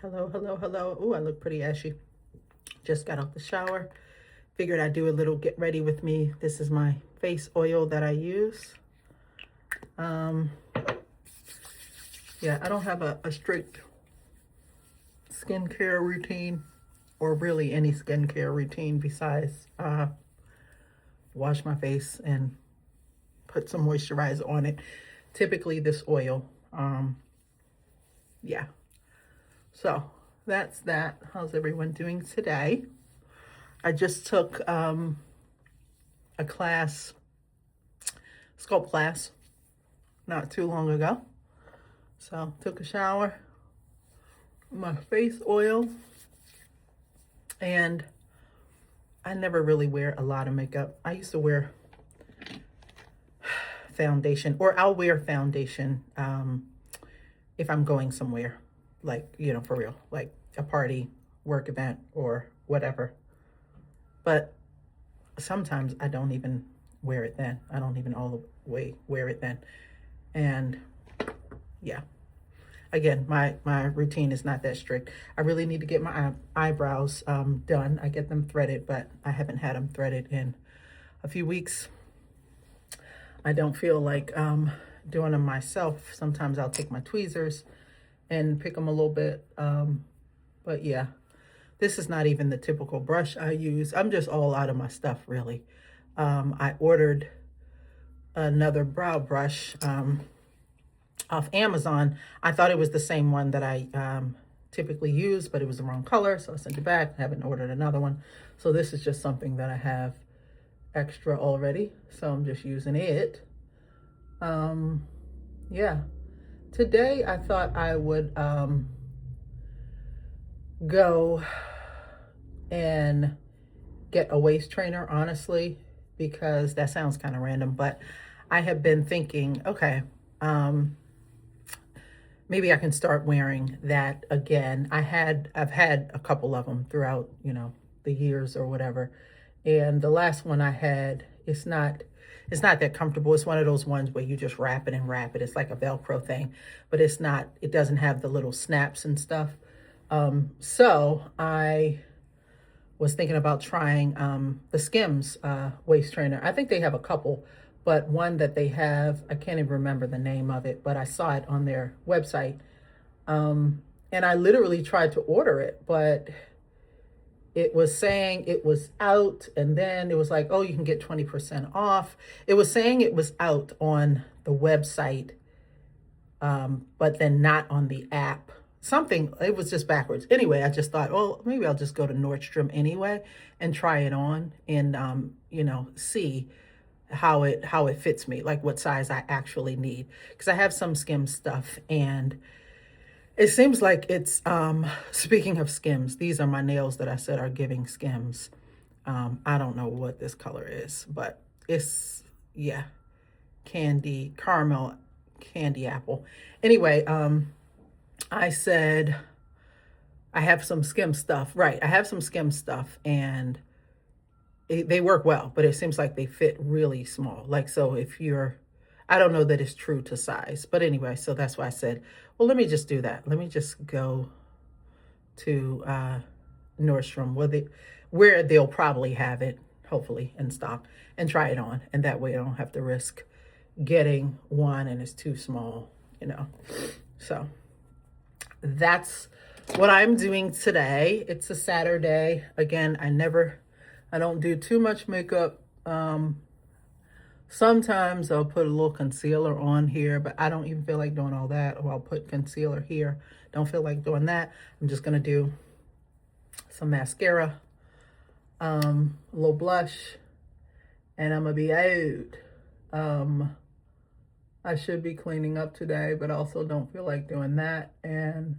Hello, hello, hello. Oh, I look pretty ashy. Just got out the shower. Figured I'd do a little get ready with me. This is my face oil that I use. Um, yeah, I don't have a strict skincare routine or really any skincare routine besides wash my face and put some moisturizer on it. Typically this oil. Yeah. So that's that. How's everyone doing today? I just took a class, sculpt class, not too long ago. So took a shower, my face oil, and I never really wear a lot of makeup. I used to wear foundation, or I'll wear foundation if I'm going somewhere, like, for real, like a party, work event, or whatever. But sometimes I don't even wear it then. I don't even all the way wear it then. And yeah, again, my routine is not that strict. I really need to get my eyebrows done. I get them threaded, but I haven't had them threaded in a few weeks. I don't feel like doing them myself. Sometimes I'll take my tweezers and pick them a little bit. But yeah, this is not even the typical brush I use. I'm just all out of my stuff, really. I ordered another brow brush off Amazon. I thought it was the same one that I typically use, but it was the wrong color, so I sent it back. I haven't ordered another one. So this is just something that I have extra already, so I'm just using it. Yeah. Today I thought I would go and get a waist trainer, honestly, because that sounds kind of random, but I have been thinking, okay, maybe I can start wearing that again. I've had a couple of them throughout, the years or whatever. And the last one I had, it's not that comfortable. It's one of those ones where you just wrap it and wrap it. It's like a Velcro thing, but it doesn't have the little snaps and stuff. So I was thinking about trying the Skims waist trainer. I think they have a couple, but one that they have, I can't even remember the name of it, but I saw it on their website. And I literally tried to order it, but it was saying it was out, and then it was like, oh, you can get 20% off. It was saying it was out on the website, but then not on the app. Something, it was just backwards. Anyway, I just thought, well, maybe I'll just go to Nordstrom anyway and try it on and, see how it fits me, like what size I actually need. Because I have some Skim stuff, and it seems like it's, speaking of Skims, these are my nails that I said are giving Skims. I don't know what this color is, but it's, yeah, caramel candy apple. Anyway, I said, I have some Skim stuff. Right, I have some Skim stuff, and they work well, but it seems like they fit really small. Like, so if you're, I don't know that it's true to size, but anyway, so that's why I said, well, let me just do that. Let me just go to Nordstrom where they'll probably have it, hopefully, in stock, and try it on. And that way I don't have to risk getting one and it's too small, So that's what I'm doing today. It's a Saturday. Again, I don't do too much makeup. Sometimes I'll put a little concealer on here, but I don't even feel like doing all that. Or I'll put concealer here. Don't feel like doing that. I'm just going to do some mascara, a little blush, and I'm going to be out. I should be cleaning up today, but also don't feel like doing that. And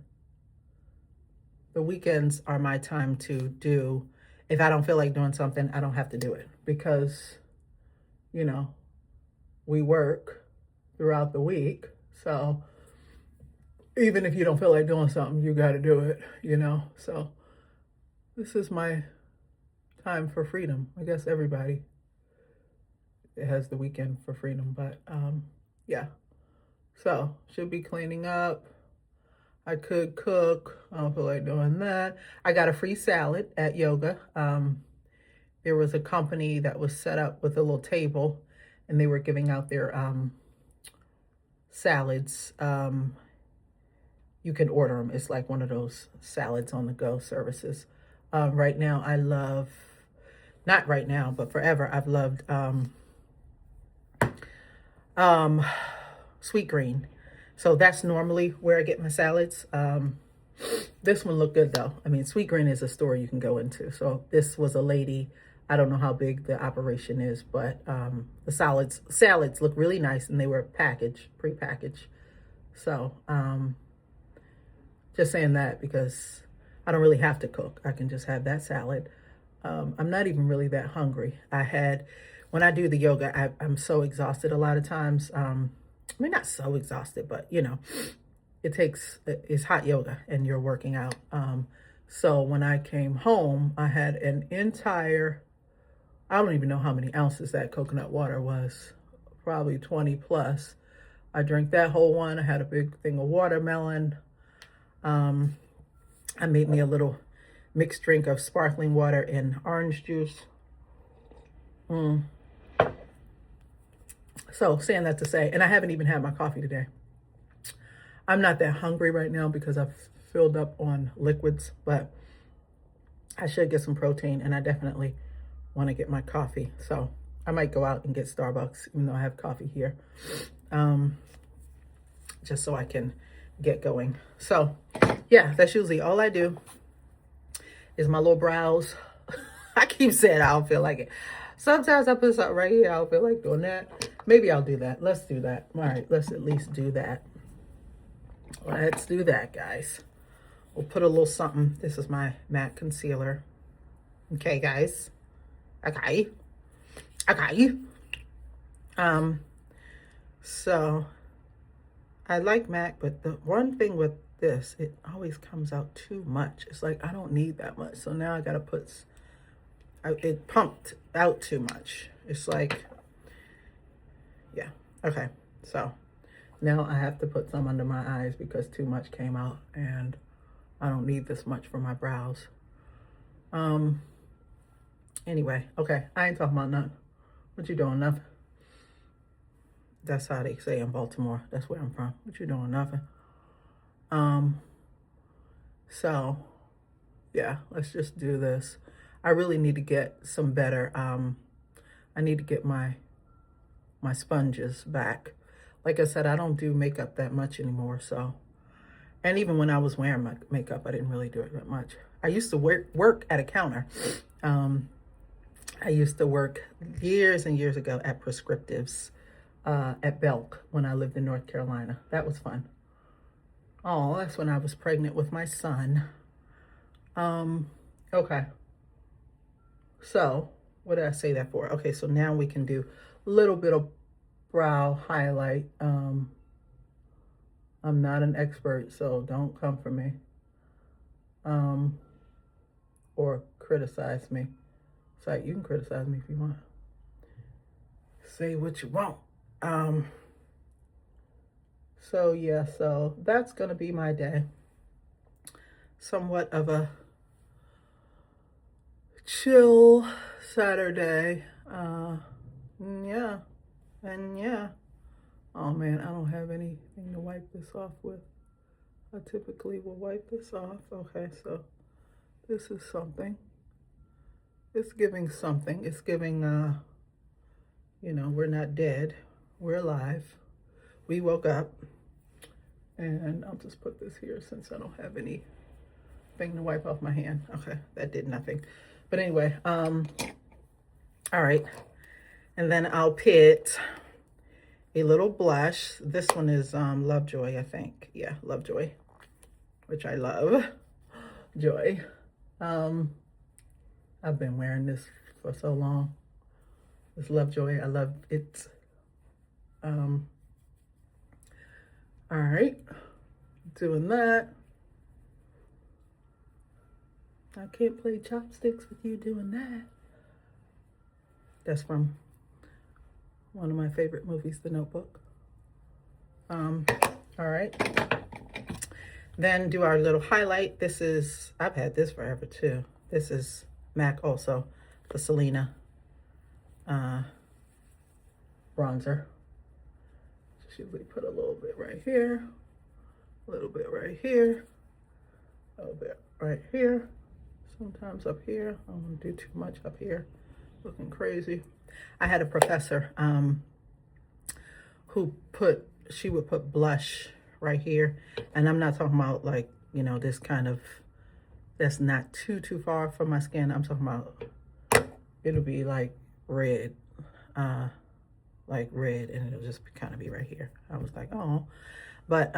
the weekends are my time to do. If I don't feel like doing something, I don't have to do it because, we work throughout the week. So even if you don't feel like doing something, you got to do it, So this is my time for freedom. I guess everybody has the weekend for freedom, but yeah. So should be cleaning up. I could cook. I don't feel like doing that. I got a free salad at yoga. There was a company that was set up with a little table, and they were giving out their salads. You can order them. It's like one of those salads on the go services. Right now, I love, not right now, but forever, I've loved Sweet Green. So that's normally where I get my salads. This one looked good though. I mean, Sweet Green is a store you can go into. So this was a lady. I don't know how big the operation is, but the salads look really nice, and they were packaged, pre-packaged. So just saying that because I don't really have to cook. I can just have that salad. I'm not even really that hungry. When I do the yoga, I'm so exhausted a lot of times. I mean, not so exhausted, but you know, it's hot yoga and you're working out. So when I came home, I had an entire, I don't even know how many ounces that coconut water was, probably 20 plus. I drank that whole one. I had a big thing of watermelon. I made me a little mixed drink of sparkling water and orange juice. So saying that to say, and I haven't even had my coffee today. I'm not that hungry right now because I've filled up on liquids, but I should get some protein, and I definitely want to get my coffee. So I might go out and get Starbucks, even though I have coffee here, just so I can get going. So yeah, that's usually all I do is my little brows. I keep saying I don't feel like it. Sometimes I put something right here. I don't feel like doing that. Maybe I'll do that. Let's do that. All right, let's at least do that. Let's do that, guys. We'll put a little something. This is my matte concealer. Okay, guys. Okay. So I like MAC, but the one thing with this, it always comes out too much. It's like I don't need that much. So now I gotta put, it pumped out too much. It's like, yeah, okay. So now I have to put some under my eyes because too much came out, and I don't need this much for my brows. Anyway, okay, I ain't talking about nothing. What you doing? Nothing. That's how they say in Baltimore. That's where I'm from. What you doing? Nothing. So yeah, let's just do this. I really need to get some better, I need to get my sponges back. Like I said, I don't do makeup that much anymore, so. And even when I was wearing my makeup, I didn't really do it that much. I used to work at a counter. I used to work years and years ago at Prescriptives at Belk when I lived in North Carolina. That was fun. Oh, that's when I was pregnant with my son. Okay. So, what did I say that for? Okay, so now we can do a little bit of brow highlight. I'm not an expert, so don't come for me. Or criticize me. It's like, you can criticize me if you want. Say what you want. So yeah, so that's gonna be my day. Somewhat of a chill Saturday. Yeah, and yeah. Oh man, I don't have anything to wipe this off with. I typically will wipe this off. Okay, so this is something. It's giving something. It's giving, you know, we're not dead. We're alive. We woke up. And I'll just put this here since I don't have anything to wipe off my hand. Okay, that did nothing. But anyway, all right. And then I'll put a little blush. This one is Lovejoy, I think. Yeah, Lovejoy, which I love. Joy. I've been wearing this for so long. This Lovejoy, I love it. All right, doing that. I can't play chopsticks with you doing that. That's from one of my favorite movies, The Notebook. All right. Then do our little highlight. This is, I've had this forever too. This is MAC also, the Selena bronzer. Just usually put a little bit right here, a little bit right here, a little bit right here, sometimes up here. I don't want to do too much up here, looking crazy. I had a professor she would put blush right here, and I'm not talking about like, you know, this kind of, that's not too far from my skin. I'm talking about, it'll be like red, and it'll just kind of be right here. I was like, oh, but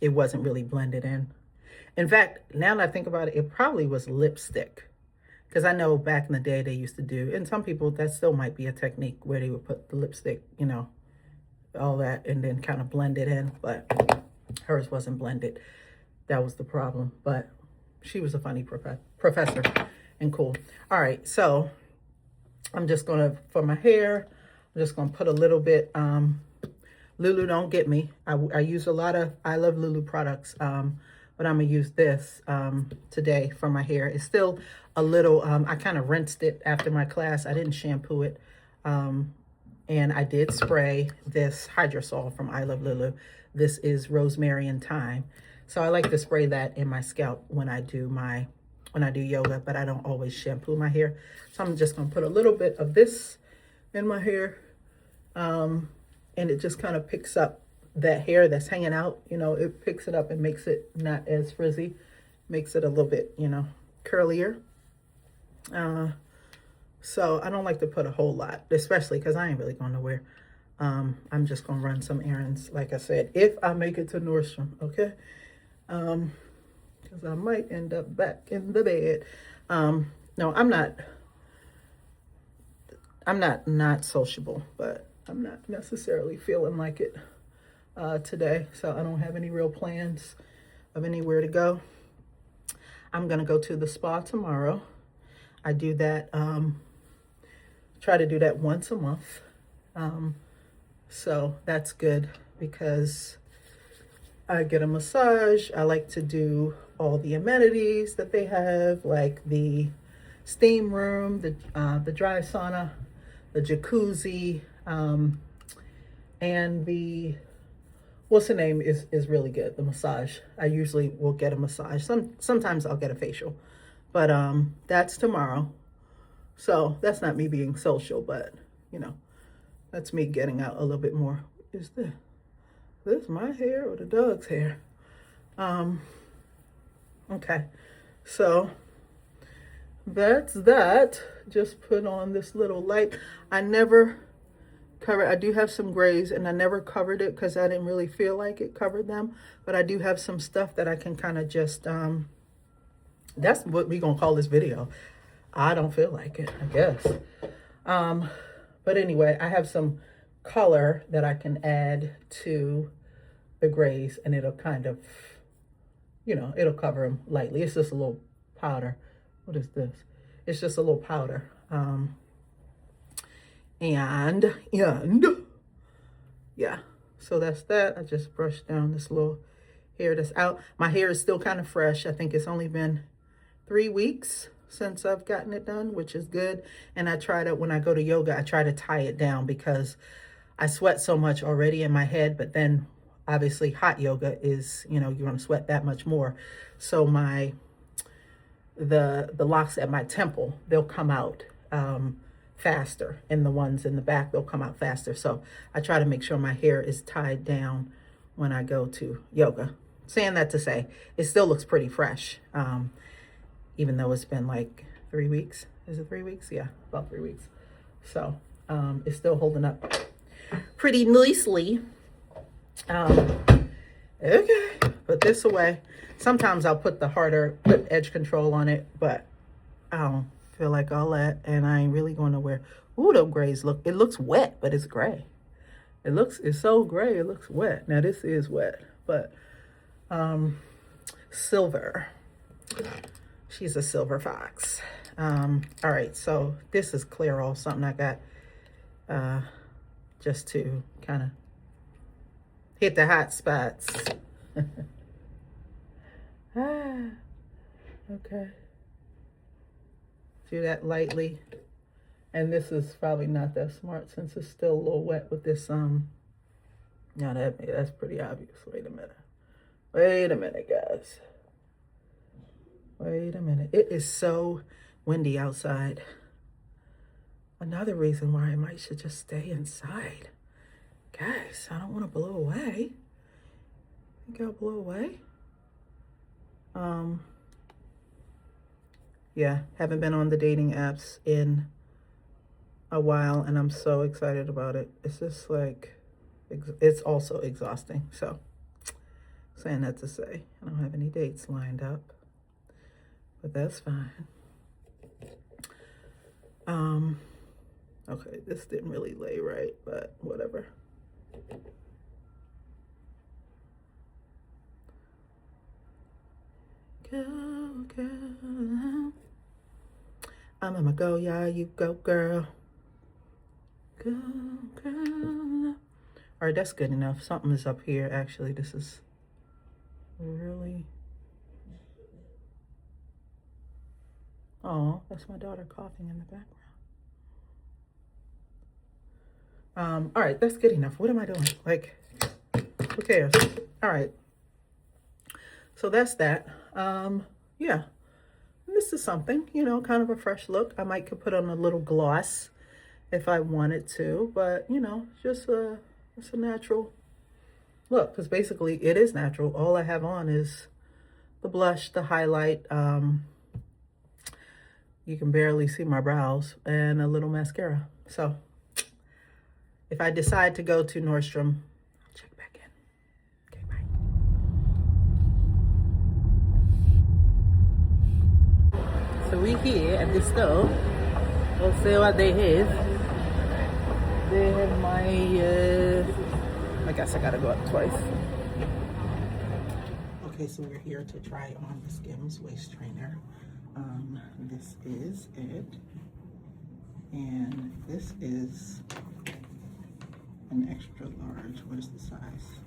it wasn't really blended in. In fact, now that I think about it, it probably was lipstick, because I know back in the day they used to do, and some people, that still might be a technique where they would put the lipstick, you know, all that, and then kind of blend it in, but hers wasn't blended. That was the problem, but she was a funny professor and cool. All right, so I'm just gonna, for my hair, I'm just gonna put a little bit, Lulu, don't get me. I use a lot of I Love Lulu products, but I'm gonna use this today for my hair. It's still a little, I kind of rinsed it after my class. I didn't shampoo it. And I did spray this Hydrosol from I Love Lulu. This is rosemary and thyme. So I like to spray that in my scalp when I do yoga, but I don't always shampoo my hair. So I'm just gonna put a little bit of this in my hair. And it just kind of picks up that hair that's hanging out. You know, it picks it up and makes it not as frizzy, makes it a little bit, you know, curlier. So I don't like to put a whole lot, especially because I ain't really going nowhere. I'm just going to run some errands, like I said, if I make it to Nordstrom, okay? Because I might end up back in the bed. No, I'm not sociable, but I'm not necessarily feeling like it today. So I don't have any real plans of anywhere to go. I'm going to go to the spa tomorrow. I do that, try to do that once a month. So that's good because I get a massage. I like to do all the amenities that they have, like the steam room, the dry sauna, the jacuzzi, and the, what's the name is really good, the massage. I usually will get a massage. Sometimes I'll get a facial, but that's tomorrow. So that's not me being social, but you know, that's me getting out a little bit more. Is this my hair or the dog's hair? Okay, so that's that. Just put on this little light. I never covered, I do have some grays, and I never covered it because I didn't really feel like it covered them, but I do have some stuff that I can kind of just, that's what we gonna call this video. I don't feel like it, I guess. But anyway, I have some color that I can add to the grays, and it'll kind of, you know, it'll cover them lightly. It's just a little powder. What is this? It's just a little powder. And yeah, so that's that. I just brushed down this little hair that's out. My hair is still kind of fresh. I think it's only been 3 weeks since I've gotten it done, which is good. And I try to, when I go to yoga, I try to tie it down because I sweat so much already in my head, but then obviously hot yoga is, you know, you're going to sweat that much more. So the locks at my temple, they'll come out faster, and the ones in the back, they'll come out faster. So I try to make sure my hair is tied down when I go to yoga. Saying that to say, it still looks pretty fresh. Even though it's been like 3 weeks. Is it 3 weeks? Yeah, about 3 weeks. So it's still holding up pretty nicely. Okay, put this away. Sometimes I'll put put edge control on it, but I don't feel like all that, and I ain't really going nowhere. Ooh, those grays it looks wet, but it's gray. It's so gray, it looks wet. Now this is wet, but silver. She's a silver fox. All right, so this is Clairol, something I got just to kind of hit the hot spots. Ah, okay. Do that lightly. And this is probably not that smart since it's still a little wet with this, no, that's pretty obvious. Wait a minute. Wait a minute, guys. Wait a minute. It is so windy outside. Another reason why I might should just stay inside. Guys, I don't want to blow away. Think I'll blow away? Yeah, haven't been on the dating apps in a while, and I'm so excited about it. It's just like, it's also exhausting. So, saying that to say, I don't have any dates lined up, but that's fine. Okay, this didn't really lay right, but whatever. Go, girl. I'm gonna go, yeah, you go, girl. Go, girl. All right, that's good enough. Something is up here. Actually, this is really... Oh, that's my daughter coughing in the background. All right, that's good enough. What am I doing? Like, who cares? All right. So that's that. Yeah. This is something, you know, kind of a fresh look. I might could put on a little gloss if I wanted to, but you know, just it's a natural look, because basically it is natural. All I have on is the blush, the highlight, you can barely see my brows, and a little mascara. So if I decide to go to Nordstrom, I'll check back in. Okay, bye. So we here at the store. We'll see what they have. They have my, I guess I gotta go up twice. Okay, so we're here to try on the Skims waist trainer. This is it. And this is an extra large. What is the size?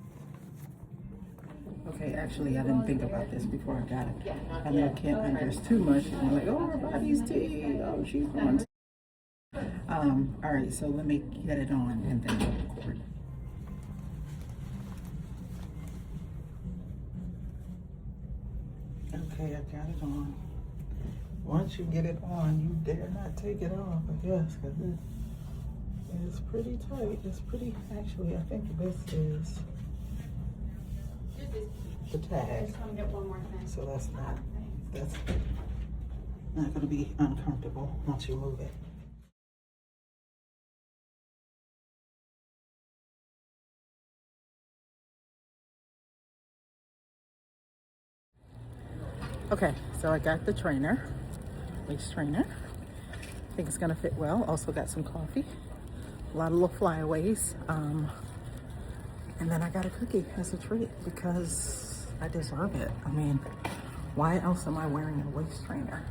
Okay, actually, I didn't think about this before I got it. I know I can't undress too much. I'm like, oh, her body's tea. Oh, she's going. All right, so let me get it on and then I'll record. Okay, I got it on. Once you get it on, you dare not take it off, I guess, because it's pretty tight. It's pretty, actually, I think this is the tag. So that's not going to be uncomfortable once you move it. Okay, so I got the trainer, waist trainer. I think it's gonna fit well. Also got some coffee, a lot of little flyaways. And then I got a cookie as a treat because I deserve it. I mean, why else am I wearing a waist trainer?